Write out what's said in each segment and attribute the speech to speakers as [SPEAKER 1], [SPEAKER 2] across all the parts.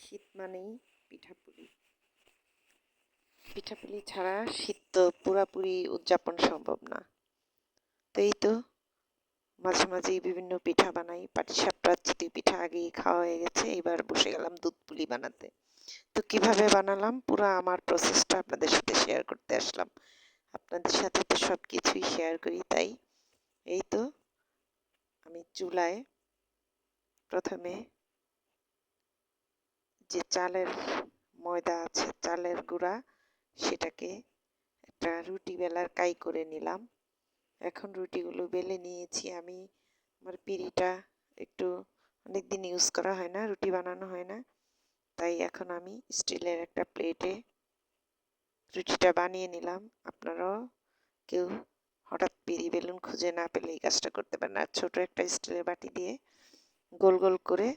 [SPEAKER 1] শীত মানেই পিঠাপুলি। পিঠাপুলি ছাড়া শীত তো পুরাপুরি উদযাপন সম্ভব না। তো এই তো মাঝে মাঝেই বিভিন্ন পিঠা বানাই। পাটিসাপটা, চিতই পিঠা আগেই খাওয়া হয়ে গেছে, এবার বসে গেলাম দুধ পুলি বানাতে। তো কিভাবে বানালাম পুরো আমার প্রসেসটা আপনাদের সাথে শেয়ার করতে আসলাম। আপনাদের সাথে তো সব কিছুই শেয়ার করি, তাই এই তো আমি চুলায় প্রথমে যে চালের ময়দা আছে, চালের গুঁড়া, সেটাকে একটা রুটি বেলার কাই করে নিলাম। এখন রুটিগুলো বেলে নিয়েছি আমি। আমার পিঁড়িটা একটু অনেকদিন ইউজ করা হয় না, রুটি বানানো হয় না, তাই এখন আমি স্টিলের একটা প্লেটে রুটিটা বানিয়ে নিলাম। আপনারাও কেউ হঠাৎ পিঁড়ি বেলুন খুঁজে না পেলে এই কাজটা করতে পারেন। আর ছোট একটা স্টিলের বাটি দিয়ে গোল গোল করে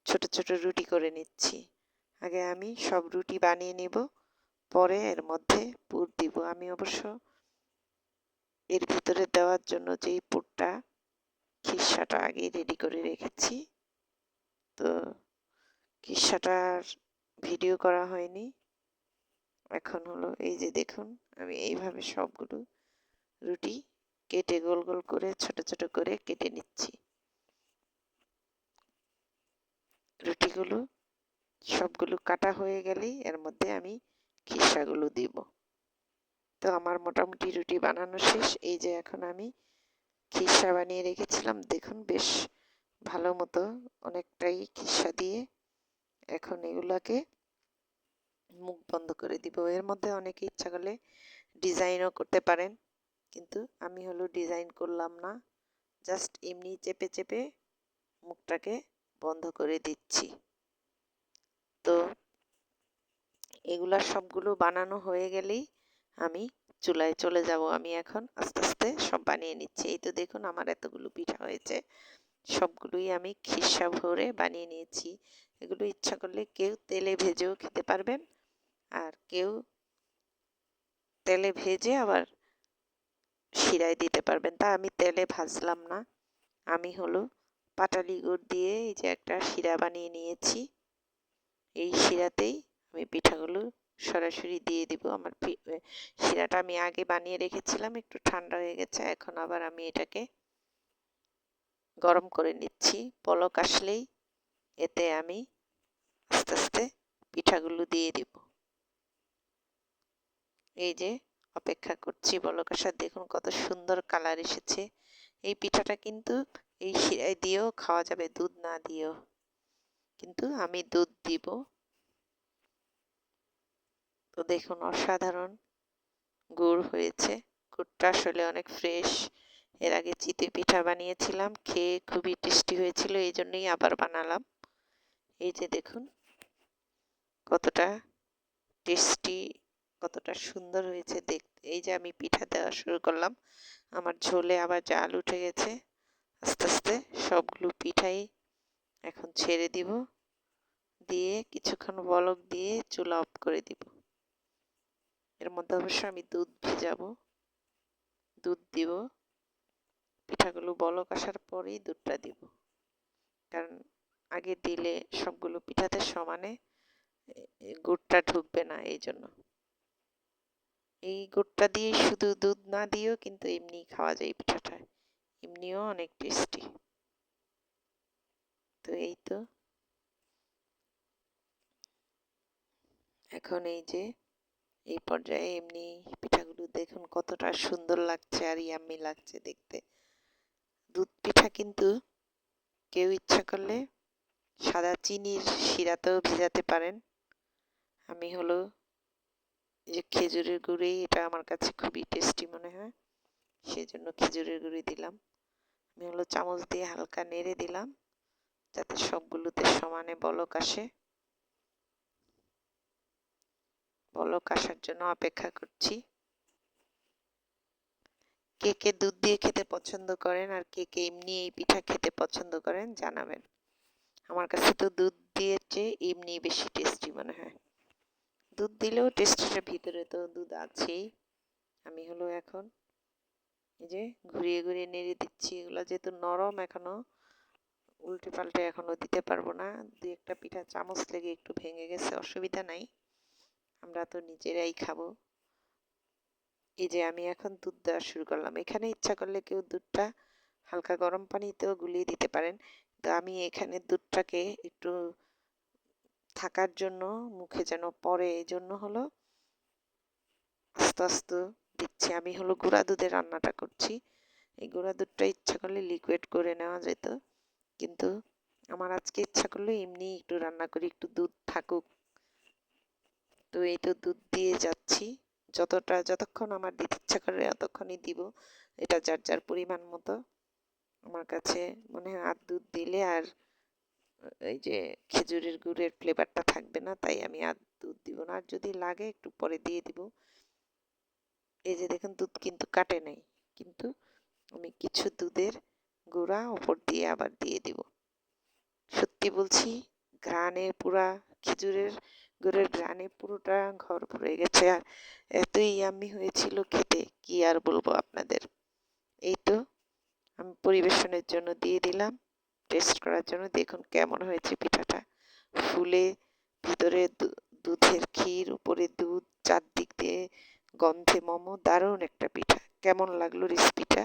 [SPEAKER 1] ছোট ছোট রুটি করে নিচ্ছি। আগে আমি সব রুটি বানিয়ে নিব, পরে এর মধ্যে পুর দিব। আমি অবশ্য এর ভিতরে দেওয়ার জন্য যেই পুরটা, খিরসাটা আগেই রেডি করে রেখেছি। তো খিরসাটার ভিডিও করা হয়নি। এখন হলো এই যে দেখুন, আমি এইভাবে সবগুলো রুটি কেটে গোল গোল করে ছোট ছোট করে কেটে নিচ্ছি। রুটিগুলো সবগুলো কাটা হয়ে গেলেই এর মধ্যে আমি খিরসাগুলো দিব। তো আমার মোটামুটি রুটি বানানো শেষ। এই যে এখন আমি খিরসা বানিয়ে রেখেছিলাম, দেখুন বেশ ভালো মতো অনেকটাই খিরসা দিয়ে এখন এগুলাকে মুখ বন্ধ করে দিব। এর মধ্যে অনেকে ইচ্ছা করলে ডিজাইনও করতে পারেন, কিন্তু আমি হলো ডিজাইন করলাম না, জাস্ট এমনি চেপে চেপে মুখটাকে বন্ধ করে দিচ্ছি। তো এগুলা সবগুলো বানানো হয়ে গেলেই আমি চুলায় চলে যাব। আমি এখন আস্তে আস্তে সব বানিয়ে নিচ্ছি। এই তো দেখুন আমার এতগুলো পিঠা হয়েছে, সবগুলোই আমি খিরসা ভরে বানিয়ে নিয়েছি। এগুলো ইচ্ছা করলে কেউ তেলে ভেজেও খেতে পারবেন, আর কেউ তেলে ভেজে আবার শিরায় দিতে পারবেন। তা আমি তেলে ভাজলাম না, আমি হলো পাটালি গুড় দিয়ে এই যে একটা শিরা বানিয়ে নিয়েছি। এই শিরাতেই আমি পিঠাগুলো সরাসরি দিয়ে দিব। আমার শিরাটা আমি আগে বানিয়ে রেখেছিলাম, একটু ঠান্ডা হয়ে গেছে, এখন আবার আমি এটাকে গরম করে নিচ্ছি। পলক আসলেই এতে আমি আস্তে আস্তে পিঠাগুলো দিয়ে দিব। এই যে অপেক্ষা করছি বলক আসার, দেখুন কত সুন্দর কালার এসেছে। এই পিঠাটা কিন্তু এই শিরায় দিয়েও খাওয়া যাবে, দুধ না দিয়েও, কিন্তু আমি দুধ দিব। তো দেখুন অসাধারণ গুড় হয়েছে, গুড়টা আসলে অনেক ফ্রেশ। এর আগে চিতই পিঠা বানিয়েছিলাম, খেয়ে খুবই টেস্টি হয়েছিল, এই জন্যই আবার বানালাম। এই যে দেখুন কতটা টেস্টি, কতটা সুন্দর হয়েছে দেখতে। এই যে আমি পিঠা দেওয়া শুরু করলাম, আমার ঝোলে আবার জাল উঠে গেছে। আস্তে আস্তে সবগুলো পিঠাই এখন ছেড়ে দিব, দিয়ে কিছুক্ষণ বলক দিয়ে চুলা অফ করে দিব। এর মধ্যে অবশ্য আমি দুধ ভেজাবো, দুধ দিব। পিঠাগুলো বলক আসার পরেই দুধটা দিব, কারণ আগে দিলে সবগুলো পিঠাতে সমানে গুড়টা ঢুকবে না, এই জন্য। এই গুড়টা দিয়ে শুধু দুধ না দিয়েও কিন্তু এমনি খাওয়া যায় পিঠাটা, এমনিও অনেক টেস্টি। তো এই তো এখন এই যে এই পর্যায়ে এমনি পিঠাগুলো দেখুন কতটা সুন্দর লাগছে আর ইয়াম্মি লাগছে দেখতে। দুধ পিঠা কিন্তু কেউ ইচ্ছা করলে সাদা চিনির শিরাতেও ভেজাতে পারেন। আমি হলো এই যে খেজুরের গুড়েই, এটা আমার কাছে খুবই টেস্টি মনে হয়, সেই জন্য খেজুরের গুঁড়ি দিলাম। আমি হলো চামচ দিয়ে হালকা নেড়ে দিলাম যাতে সবগুলোতে সমানে বলক আসে। বলক আসার জন্য অপেক্ষা করছি। কে কে দুধ দিয়ে খেতে পছন্দ করেন আর কে কে এমনি এই পিঠা খেতে পছন্দ করেন জানাবেন। আমার কাছে তো দুধ দিয়ে চেয়ে এমনি বেশি টেস্টি মনে হয়। দুধ দিলেও টেস্টের ভিতরে তো দুধ আছেই। আমি হলো এখন এই যে ঘুরিয়ে ঘুরিয়ে নেড়ে দিচ্ছি। এগুলো যেহেতু নরম এখনো উল্টে পাল্টে এখনো দিতে পারবো না, দুই একটা পিঠা চামচ লেগে একটু ভেঙে গেছে, অসুবিধা নাই, আমরা তো নিজেরাই খাবো। এই যে আমি এখন দুধ দেওয়া শুরু করলাম। এখানে ইচ্ছা করলে কেউ দুধটা হালকা গরম পানিতেও গুলিয়ে দিতে পারেন, তো আমি এখানে দুধটাকে একটু থাকার জন্য, মুখে যেন পড়ে, এই জন্য হলো আস্তে আস্তে দিচ্ছি। আমি হলো গুঁড়া দুধে রান্নাটা করছি। এই গুঁড়া দুধটা ইচ্ছা করলে লিকুইড করে নেওয়া যেত, কিন্তু আমার আজকে ইচ্ছা করলো এমনি একটু রান্না করি, একটু দুধ থাকুক। তো এই তো দুধ দিয়ে যাচ্ছি, যতক্ষণ আমার দিতে ইচ্ছা করে ততক্ষণই দিব, এটা যার যার পরিমাণ মতো। আমার কাছে মনে হয় আর দুধ দিলে আর এই যে খেজুরের গুড়ের ফ্লেভারটা থাকবে না, তাই আমি আর দুধ দিব না, আর যদি লাগে একটু পরে দিয়ে দিব। এই যে দেখুন দুধ কিন্তু কাটে নাই, কিন্তু আমি কিছু দুধের গুঁড়া উপর দিয়ে আবার দিয়ে দিব। সত্যি বলছি, ঘ্রাণে পুরা খেজুরের গুড়ের ঘ্রাণে পুরোটা ঘর ভরে গেছে, আর এতই ইয়াম্মি হয়েছিল খেতে, কি আর বলবো আপনাদের। এই তো আমি পরিবেশনের জন্য দিয়ে দিলাম, টেস্ট করার জন্য। দেখুন কেমন হয়েছে পিঠাটা, ফুলে ভিতরে দুধের ক্ষীর, উপরে দুধ, চারদিক দিয়ে গন্ধে মোমো, দারুণ একটা পিঠা। কেমন লাগলো রেসিপিটা?